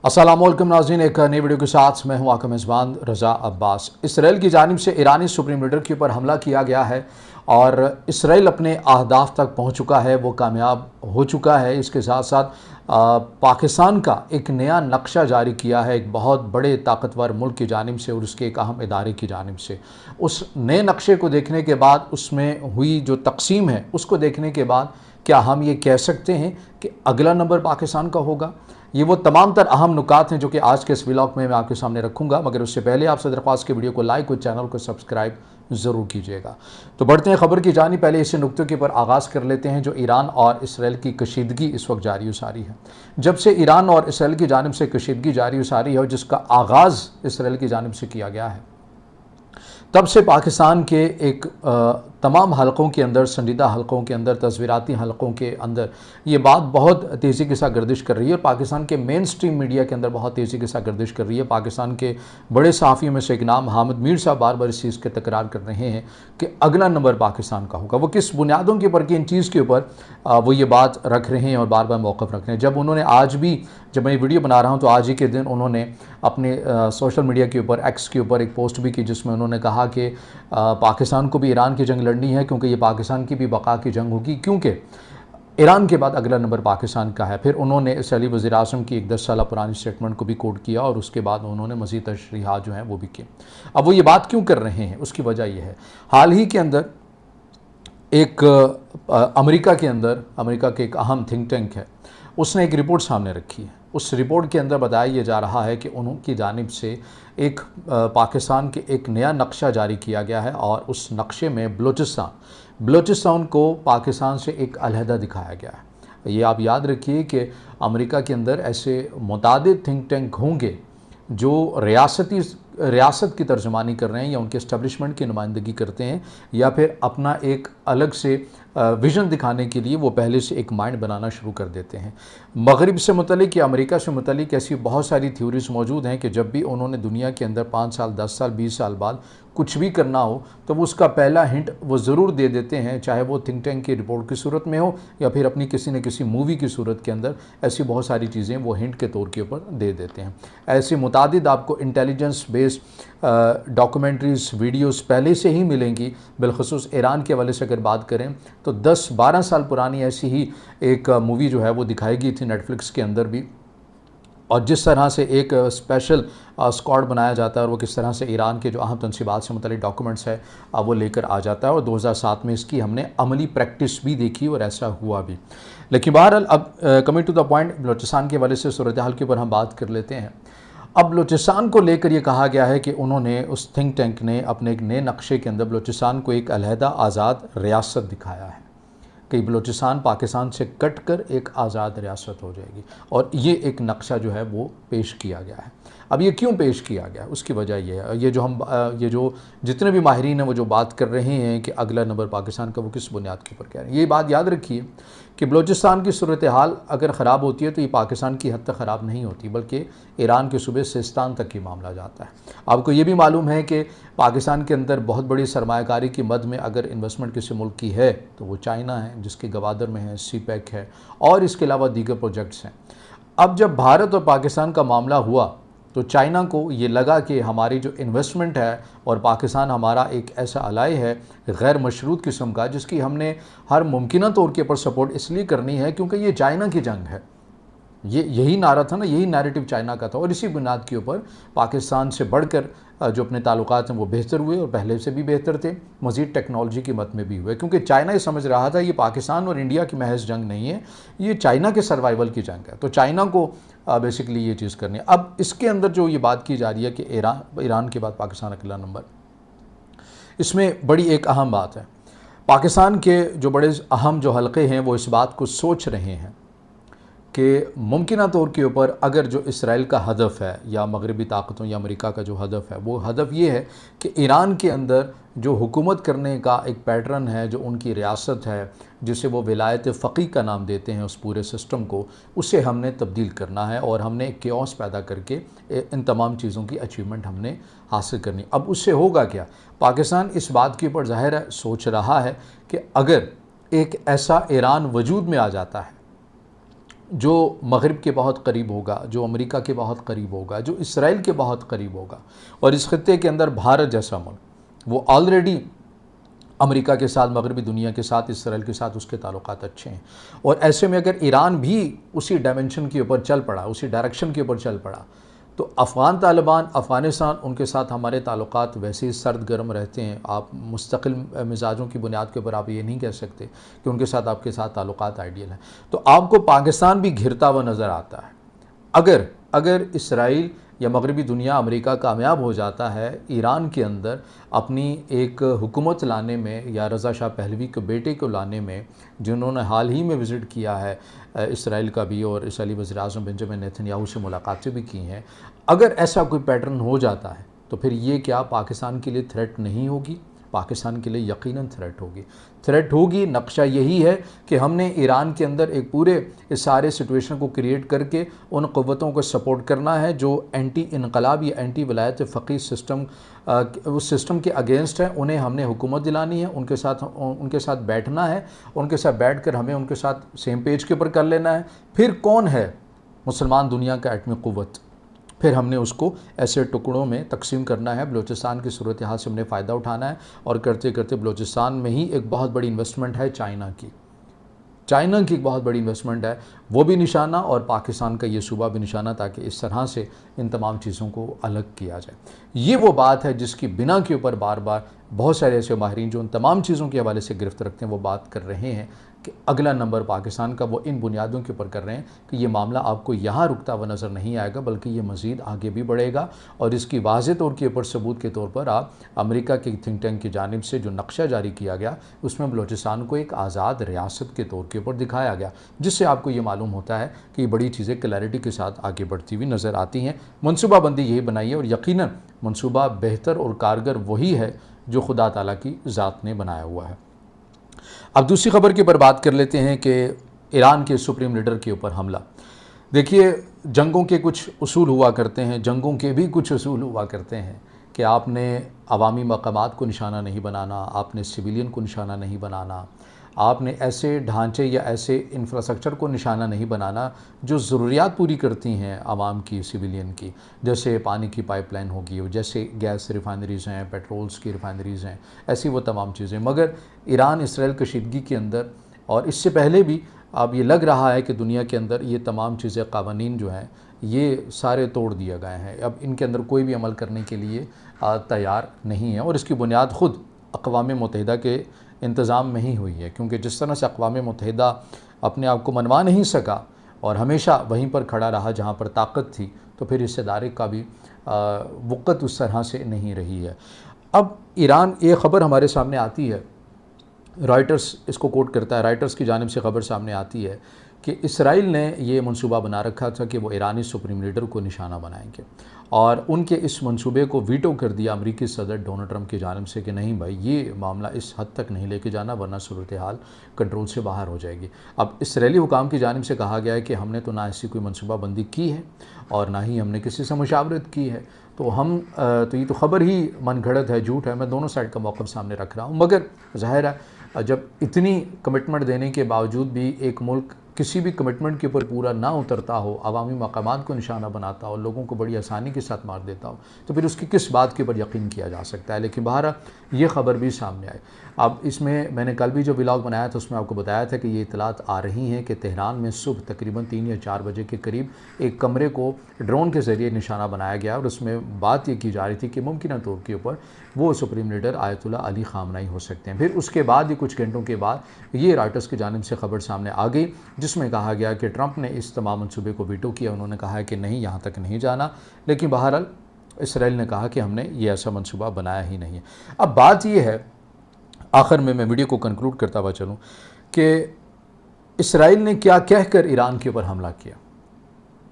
अस्सलामुअलैकुम नाज़रीन, एक नई वीडियो के साथ मैं हूं आपका मेज़बान रज़ा अब्बास। इसराइल की जानिब से ईरानी सुप्रीम लीडर के ऊपर हमला किया गया है और इसराइल अपने अहदाफ तक पहुंच चुका है, वो कामयाब हो चुका है। इसके साथ साथ पाकिस्तान का एक नया नक्शा जारी किया है एक बहुत बड़े ताकतवर मुल्क की जानिब से और उसके एक अहम इदारे की जानिब से। उस नए नक्शे को देखने के बाद, उसमें हुई जो तकसीम है उसको देखने के बाद क्या हम ये कह सकते हैं कि अगला नंबर पाकिस्तान का होगा? ये वो तमाम तर अहम नुकात हैं जो कि आज के इस व्लॉग में मैं आपके सामने रखूंगा, मगर उससे पहले आपसे दरख्वास्त के वीडियो को लाइक और चैनल को सब्सक्राइब ज़रूर कीजिएगा। तो बढ़ते हैं खबर की जानी। पहले इसी नुक्ते के ऊपर आगाज़ कर लेते हैं जो ईरान और इसराइल की कशीदगी इस वक्त जारी हो सारी है। जब से ईरान और इसराइल की जानिब से कशीदगी जारी हो सारी है और जिसका आगाज़ इसराइल की जानिब से किया गया है, तब से पाकिस्तान के एक तमाम हलकों के अंदर, संजीदा हलकों के अंदर, तस्वीराती हलकों के अंदर ये बात बहुत तेज़ी के साथ गर्दिश कर रही है और पाकिस्तान के मेन स्ट्रीम मीडिया के अंदर बहुत तेज़ी के साथ गर्दिश कर रही है। पाकिस्तान के बड़े सहाफ़ियों में से एक नाम हामिद मीर साहब बार बार इस चीज़ के तकरार कर रहे हैं कि अगला नंबर पाकिस्तान का होगा। वो किस बुनियादों के ऊपर कि इन चीज़ के ऊपर वो ये बात रख रहे हैं और बार बार मौक़िफ़ रख रहे हैं। जब उन्होंने आज भी, जब मैं वीडियो बना रहा हूँ तो आज ही के दिन उन्होंने अपने सोशल मीडिया के ऊपर, एक्स के ऊपर एक पोस्ट भी की जिसमें उन्होंने कहा कि पाकिस्तान को भी ईरान की जंग लड़नी है क्योंकि ये पाकिस्तान की भी बका की जंग होगी, क्योंकि ईरान के बाद अगला नंबर पाकिस्तान का है। फिर उन्होंने इसराइली वज़ीर-ए-आज़म की एक 10 साल पुरानी स्टेटमेंट को भी कोट किया और उसके बाद उन्होंने मज़ीद तशरीहात जो हैं वो भी की। अब वो ये बात क्यों कर रहे हैं, उसकी वजह यह है, हाल ही के अंदर एक अमेरिका के अंदर, अमेरिका के एक अहम थिंक टैंक है, उसने एक रिपोर्ट सामने रखी है। उस रिपोर्ट के अंदर बताया यह जा रहा है कि उनकी जानिब से एक पाकिस्तान के एक नया नक्शा जारी किया गया है और उस नक्शे में बलूचिस्तान को पाकिस्तान से एक अलहदा दिखाया गया है। ये आप याद रखिए कि अमेरिका के अंदर ऐसे मुतादिद थिंक टैंक होंगे जो रियासत की तर्जुमानी कर रहे हैं या उनके इस्टेब्लिशमेंट की नुमाइंदगी करते हैं या फिर अपना एक अलग से विज़न दिखाने के लिए वो पहले से एक माइंड बनाना शुरू कर देते हैं। मगरिब से मुतलिक या अमेरिका से मुतलिक ऐसी बहुत सारी थ्योरीज़ मौजूद हैं कि जब भी उन्होंने दुनिया के अंदर 5 साल, 10 साल, 20 साल बाद कुछ भी करना हो तो वो उसका पहला हिंट वो ज़रूर दे देते हैं, चाहे वो थिंक टैंक की रिपोर्ट की सूरत में हो या फिर अपनी किसी न किसी मूवी की सूरत के अंदर। ऐसी बहुत सारी चीज़ें वो हिंट के तौर के ऊपर दे देते हैं। ऐसी मुतादिद आपको इंटेलिजेंस बेस्ड डॉक्यूमेंट्रीज़, वीडियोज़ पहले से ही मिलेंगी। बिलखुसूस ईरान के हवाले से अगर बात करें तो 10-12 साल पुरानी ऐसी ही एक मूवी जो है वो दिखाई गई थी नेटफ्लिक्स के अंदर भी, और जिस तरह से एक स्पेशल स्क्वाड बनाया जाता है और वो किस तरह से ईरान के जो अहम तनसीबात से मुतल्लिक़ डॉक्यूमेंट्स है वो लेकर आ जाता है। और 2007 में इसकी हमने अमली प्रैक्टिस भी देखी और ऐसा हुआ भी। लेकिन बहरहाल अब coming to the point, Balochistan के हवाले से सूरत हाल के ऊपर हम बात कर लेते हैं। अब बलूचिस्तान को लेकर ये कहा गया है कि उन्होंने, उस थिंक टैंक ने अपने एक नए नक्शे के अंदर बलूचिस्तान को एक अलहदा आज़ाद रियासत दिखाया है कि बलूचिस्तान पाकिस्तान से कट कर एक आज़ाद रियासत हो जाएगी और ये एक नक्शा जो है वो पेश किया गया है। अब ये क्यों पेश किया गया, उसकी वजह ये है, ये जो जितने भी माहिरीन हैं वो जो बात कर रहे हैं कि अगला नंबर पाकिस्तान का, वो किस बुनियाद के ऊपर कह रहे हैं। ये बात याद रखिए कि बलूचिस्तान की सूरत हाल अगर ख़राब होती है तो ये पाकिस्तान की हद तक ख़राब नहीं होती, बल्कि ईरान के सूबे सिस्तान तक ही मामला जाता है। आपको ये भी मालूम है कि पाकिस्तान के अंदर बहुत बड़ी सरमायाकारी की मद में अगर इन्वेस्टमेंट किसी मुल्क की है तो वो चाइना है, जिसके गवादर में है सीपैक है और इसके अलावा दीगर प्रोजेक्ट्स हैं। अब जब भारत और पाकिस्तान का मामला हुआ तो चाइना को ये लगा कि हमारी जो इन्वेस्टमेंट है और पाकिस्तान हमारा एक ऐसा अलाई है गैर मशरूत किस्म का, जिसकी हमने हर मुमकिन तौर के ऊपर सपोर्ट इसलिए करनी है क्योंकि ये चाइना की जंग है। यही नारा था ना, यही नैरेटिव चाइना का था और इसी बुनियाद के ऊपर पाकिस्तान से बढ़कर जो अपने ताल्लुकात हैं वो बेहतर हुए और पहले से भी बेहतर थे, मज़ीद टेक्नोलॉजी की मद में भी हुए, क्योंकि चाइना ये समझ रहा था ये पाकिस्तान और इंडिया की महज जंग नहीं है, ये चाइना के सर्वाइवल की जंग है। तो चाइना को बेसिकली ये चीज़ करनी है। अब इसके अंदर जो ये बात की जा रही है कि ईरान के बाद पाकिस्तान अगला नंबर, इसमें बड़ी एक अहम बात है। पाकिस्तान के जो बड़े अहम जो हलक़े हैं वो इस बात को सोच रहे हैं कि मुमकिन तौर के ऊपर अगर जो इसराइल का हदफ है या मगरबी ताकतों या अमेरिका का जो हदफ है, वो हदफ ये है कि ईरान के अंदर जो हुकूमत करने का एक पैटर्न है, जो उनकी रियासत है, जिसे वो विलायत फ़क़ीह का नाम देते हैं, उस पूरे सिस्टम को, उसे हमने तब्दील करना है और हमने एक क्योस पैदा करके इन तमाम चीज़ों की अचीवमेंट हमने हासिल करनी। अब उससे होगा क्या? पाकिस्तान इस बात के ऊपर ज़ाहिर है सोच रहा है कि अगर एक ऐसा ईरान वजूद में आ जाता है जो मगरिब के बहुत करीब होगा, जो अमेरिका के बहुत करीब होगा, जो इसराइल के बहुत करीब होगा, और इस खित्ते के अंदर भारत जैसा मुल्क, वो ऑलरेडी अमेरिका के साथ, मगरबी दुनिया के साथ, इसराइल के साथ उसके ताल्लुकात अच्छे हैं। और ऐसे में अगर ईरान भी उसी डायमेंशन के ऊपर चल पड़ा, उसी डायरेक्शन के ऊपर चल पड़ा, तो अफ़गान तालिबान, अफ़गानिस्तान, उनके साथ हमारे ताल्लुकात वैसे ही सर्द गर्म रहते हैं। आप मुस्तकिल मिजाजों की बुनियाद के ऊपर आप ये नहीं कह सकते कि उनके साथ आपके साथ ताल्लुकात आइडियल हैं। तो आपको पाकिस्तान भी घिरता हुआ नज़र आता है। अगर इसराइल या मगरबी दुनिया, अमेरिका कामयाब हो जाता है ईरान के अंदर अपनी एक हुकूमत लाने में, या रज़ा शाह पहलवी के बेटे को लाने में, जिन्होंने हाल ही में विज़िट किया है इसराइल का भी, और इसराइली वज़ीर-ए-आज़म बेंजामिन नेतन्याहू से मुलाकातें भी की हैं, अगर ऐसा कोई पैटर्न हो जाता है तो फिर ये क्या पाकिस्तान के लिए थ्रेट नहीं होगी? पाकिस्तान के लिए यकीनन थ्रेट होगी। नक्शा यही है कि हमने ईरान के अंदर एक पूरे इस सारे सिचुएशन को क्रिएट करके उन क़ुव्वतों को सपोर्ट करना है जो एंटी इनकलाब या एंटी वलायत फ़क़ीह सिस्टम, उस सिस्टम के अगेंस्ट है। उन्हें हमने हुकूमत दिलानी है, उनके साथ बैठना है, उनके साथ बैठ कर हमें उनके साथ सेम पेज के ऊपर कर लेना है। फिर कौन है मुसलमान दुनिया का एटमी क़ुव्वत, फिर हमने उसको ऐसे टुकड़ों में तकसीम करना है। बलूचिस्तान की सूरत हाल से हमने फ़ायदा उठाना है, और करते करते बलूचिस्तान में ही एक बहुत बड़ी इन्वेस्टमेंट है चाइना की एक बहुत बड़ी इन्वेस्टमेंट है, वो भी निशाना, और पाकिस्तान का ये सूबा भी निशाना, ताकि इस तरह से इन तमाम चीज़ों को अलग किया जाए। ये वो बात है जिसकी बिना के ऊपर बार बार बहुत सारे ऐसे माहिरीन जो उन तमाम चीज़ों के हवाले से गिरफ्त रखते हैं वो बात कर रहे हैं कि अगला नंबर पाकिस्तान का, वो इन बुनियादों के ऊपर कर रहे हैं कि ये मामला आपको यहाँ रुकता हुआ नज़र नहीं आएगा, बल्कि ये मज़ीद आगे भी बढ़ेगा। और इसकी वाज़ेह तौर के ऊपर सबूत के तौर पर आप अमेरिका के थिंक टैंक की जानिब से जो नक्शा जारी किया गया, उसमें बलूचिस्तान को एक आज़ाद रियासत के तौर के ऊपर दिखाया गया, जिससे आपको ये मालूम होता है कि ये बड़ी चीज़ें क्लैरिटी के साथ आगे बढ़ती हुई नज़र आती हैं। मनसूबाबंदी यही बनाई है, और यकीनन मनसूबा बेहतर और कारगर वही है जो खुदा ताला की ज़ात ने बनाया हुआ है। अब दूसरी खबर के ऊपर बात कर लेते हैं कि ईरान के सुप्रीम लीडर के ऊपर हमला। देखिए, जंगों के कुछ उसूल हुआ करते हैं, जंगों के भी कुछ उसूल हुआ करते हैं कि आपने अवामी मकामात को निशाना नहीं बनाना, आपने सिविलियन को निशाना नहीं बनाना, आपने ऐसे ढांचे या ऐसे इंफ्रास्ट्रक्चर को निशाना नहीं बनाना जो ज़रूरियात पूरी करती हैं आवाम की, सिविलियन की, जैसे पानी की पाइपलाइन होगी, जैसे गैस रिफाइनरीज़ हैं, पेट्रोल्स की रिफाइनरीज़ हैं, ऐसी वो तमाम चीज़ें। मगर ईरान इसराइल कशीदगी के अंदर, और इससे पहले भी, अब ये लग रहा है कि दुनिया के अंदर ये तमाम चीज़ें, क़वानीन जो हैं, ये सारे तोड़ दिए गए हैं। अब इनके अंदर कोई भी अमल करने के लिए तैयार नहीं है, और इसकी बुनियाद ख़ुद अक़वाम मुत्तहिदा के इंतज़ाम में ही हुई है, क्योंकि जिस तरह से अक़वाम मुत्तहिदा अपने आप को मनवा नहीं सका और हमेशा वहीं पर खड़ा रहा जहाँ पर ताकत थी, तो फिर हिस्सेदारी का भी वक़्त उस तरह से नहीं रही है। अब ईरान, ये ख़बर हमारे सामने आती है, रॉयटर्स इसको कोट करता है, रॉयटर्स की जानिब से ख़बर सामने आती है कि इसराइल ने ये मंसूबा बना रखा था कि वो ईरानी सुप्रीम लीडर को निशाना बनाएंगे, और उनके इस मंसूबे को वीटो कर दिया अमेरिकी सदर डोनाल्ड ट्रंप की जानिब से कि नहीं भाई, ये मामला इस हद तक नहीं लेके जाना, वरना सूरत हाल कंट्रोल से बाहर हो जाएगी। अब इसराइली हुकाम की जानिब से कहा गया है कि हमने तो ना ऐसी कोई मनसूबाबंदी की है और ना ही हमने किसी से मुशावरत की है, तो ये तो ख़बर ही मनगढ़ंत है, झूठ है। मैं दोनों साइड का मौक़िफ़ सामने रख रहा हूँ, मगर ज़ाहिर है जब इतनी कमिटमेंट देने के बावजूद भी एक मुल्क किसी भी कमिटमेंट के ऊपर पूरा ना उतरता हो, अवामी मकामात को निशाना बनाता हो, लोगों को बड़ी आसानी के साथ मार देता हो, तो फिर उसकी किस बात के ऊपर यकीन किया जा सकता है। लेकिन बहरहाल ये ख़बर भी सामने आई। अब इसमें मैंने कल भी जो व्लॉग बनाया था उसमें आपको बताया था कि ये इतलात आ रही हैं कि तेहरान में सुबह तकरीबन 3 या 4 बजे के करीब एक कमरे को ड्रोन के ज़रिए निशाना बनाया गया, और उसमें बात ये की जा रही थी कि मुमकिन तौर के ऊपर वो सुप्रीम लीडर आयतुल्ला अली ख़ामनेई हो सकते हैं। फिर उसके बाद ही कुछ घंटों के बाद ये रॉयटर्स की जानिब से ख़बर सामने आ गई, जिसमें कहा गया कि ट्रंप ने इस तमाम मनसूबे को वीटो किया। उन्होंने कहा है कि नहीं, यहाँ तक नहीं जाना, लेकिन बहरहाल इसराइल ने कहा कि हमने ये ऐसा मनसूबा बनाया ही नहीं है। अब बात ये है, आखिर में मैं वीडियो को कंक्लूड करता हुआ चलूँ, कि इसराइल ने क्या कहकर ईरान के ऊपर हमला किया,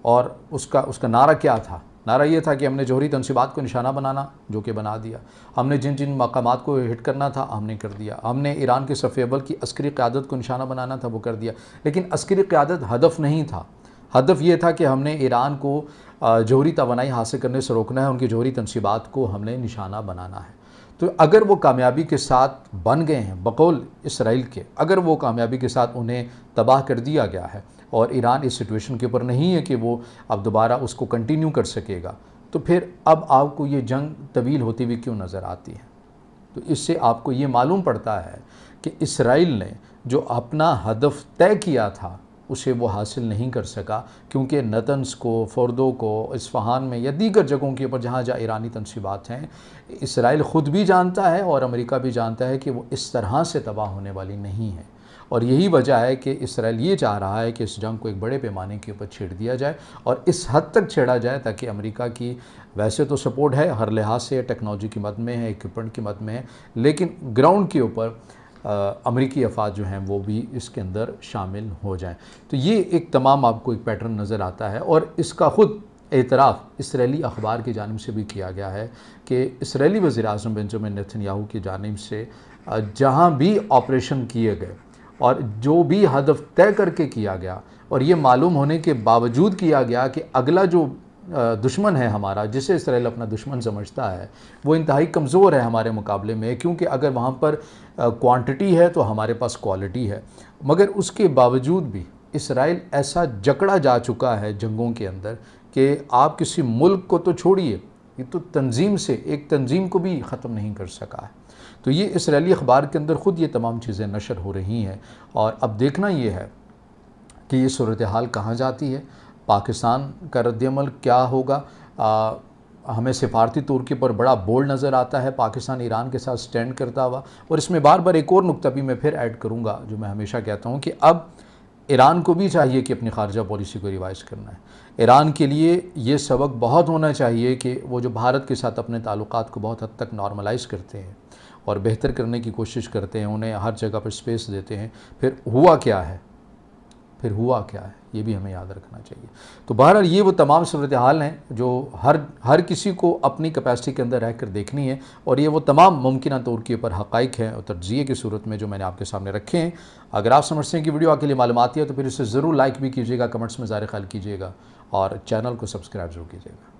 और उसका नारा क्या था। नारा ये था कि हमने जौहरी तनसीबात को निशाना बनाना, जो कि बना दिया। हमने जिन जिन मकामात को हिट करना था हमने कर दिया। हमने ईरान के सफ़ अव्वल की अस्करी क़यादत को निशाना बनाना था, वो कर दिया। लेकिन अस्करी क़यादत हदफ नहीं था। हदफ ये था कि हमने ईरान को जौहरी तवानाई हासिल करने से रोकना है, उनकी जौहरी तनसीबात को हमने निशाना बनाना है। तो अगर वो कामयाबी के साथ बन गए हैं, बकौल इसराइल के, अगर वो कामयाबी के साथ उन्हें तबाह कर दिया गया है, और ईरान इस सिचुएशन के ऊपर नहीं है कि वो अब दोबारा उसको कंटिन्यू कर सकेगा, तो फिर अब आपको ये जंग तवील होती हुई क्यों नज़र आती है? तो इससे आपको ये मालूम पड़ता है कि इसराइल ने जो अपना हदफ तय किया था उसे वो हासिल नहीं कर सका, क्योंकि नतन्स को, फ़ोर्दो को, इस्फ़हान में या दीगर जगहों के ऊपर जहाँ जहाँ ईरानी तनसीबात हैं, इसराइल ख़ुद भी जानता है और अमेरिका भी जानता है कि वो इस तरह से तबाह होने वाली नहीं है। और यही वजह है कि इसराइल ये चाह रहा है कि इस जंग को एक बड़े पैमाने के ऊपर छेड़ दिया जाए और इस हद तक छेड़ा जाए ताकि अमेरिका की वैसे तो सपोर्ट है, हर लिहाज से टेक्नोलॉजी की मद में है, इक्विपमेंट की मद में है, लेकिन ग्राउंड के ऊपर अमेरिकी अफवाज जो हैं वो भी इसके अंदर शामिल हो जाएं। तो ये एक तमाम आपको एक पैटर्न नज़र आता है और इसका ख़ुद एतराफ़ इसराइली अखबार की जानिब से भी किया गया है कि इसराइली वज़ीर-ए-आज़म बेंजामिन नेतन्याहू की जानिब से जहाँ भी ऑपरेशन किए गए और जो भी हदफ तय करके किया गया और ये मालूम होने के बावजूद किया गया कि अगला जो दुश्मन है हमारा, जिसे इसराइल अपना दुश्मन समझता है, वो इंतहाई कमज़ोर है हमारे मुकाबले में, क्योंकि अगर वहाँ पर क्वांटिटी है तो हमारे पास क्वालिटी है। मगर उसके बावजूद भी इसराइल ऐसा जकड़ा जा चुका है जंगों के अंदर कि आप किसी मुल्क को तो छोड़िए, ये तो तंजीम से एक तंजीम को भी ख़त्म नहीं कर सका है। तो ये इसराइली अखबार के अंदर ख़ुद ये तमाम चीज़ें नशर हो रही हैं और अब देखना ये है कि ये सूरत हाल कहाँ जाती है, पाकिस्तान का रद्दअमल क्या होगा। हमें सिफारती तौर के ऊपर बड़ा बोल्ड नज़र आता है पाकिस्तान ईरान के साथ स्टैंड करता हुआ। और इसमें बार बार एक और नुक्ता भी मैं फिर ऐड करूँगा जो मैं हमेशा कहता हूँ कि अब ईरान को भी चाहिए कि अपनी खारजा पॉलिसी को रिवाइज़ करना है। ईरान के लिए ये सबक बहुत होना चाहिए कि वो जो भारत के साथ अपने ताल्लुकात को बहुत हद तक नॉर्मलाइज़ करते हैं और बेहतर करने की कोशिश करते हैं, उन्हें हर जगह पर स्पेस देते हैं, फिर हुआ क्या है, ये भी हमें याद रखना चाहिए। तो बहरहाल ये वो तमाम सूरत हाल हैं जो हर किसी को अपनी कैपेसिटी के अंदर रहकर देखनी है और ये वो तमाम मुमकिन तौर के ऊपर हक़ाइक़ हैं और तज्ज़िये की सूरत में जो मैंने आपके सामने रखे हैं। अगर आप समझते हैं कि वीडियो आपके लिए मालूमाती है तो फिर इसे ज़रूर लाइक भी कीजिएगा, कमेंट्स में ज़ाहिर ख्याल कीजिएगा और चैनल को सब्सक्राइब ज़रूर कीजिएगा।